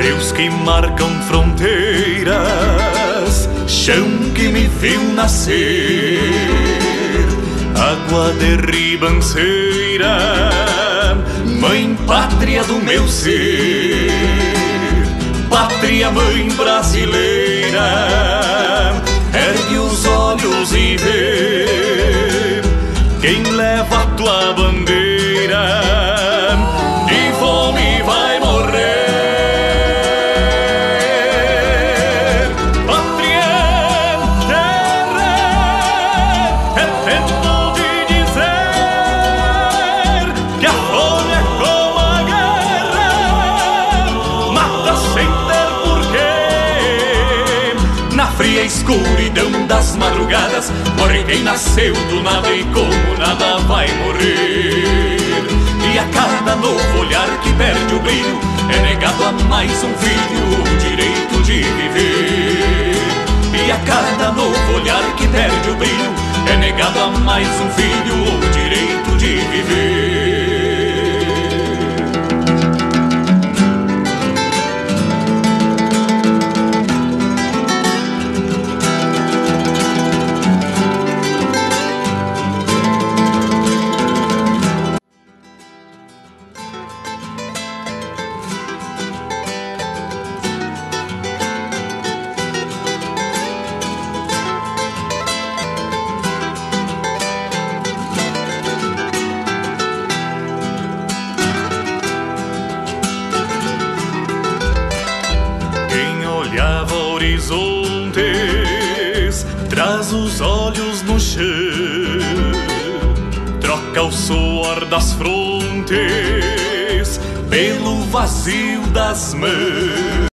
rios que marcam fronteiras, chão que me viu nascer, água de ribanceira, mãe pátria do meu ser, pátria mãe brasileira, ergue os olhos e vê quem leva a tua bandeira, de fome vai morrer. Pátria, terra, é tempo de dizer que a fome é como a guerra, mata sem ter porquê. Na fria escuridão das madrugadas morre quem nasceu do nada e como nada vai morrer. E a cada novo olhar que perde o brilho é negado a mais um filho o direito de viver. E a cada novo olhar que perde o brilho é negado a mais um filho o direito de viver. Horizontes, traz os olhos no chão, troca o suor das frontes pelo vazio das mãos.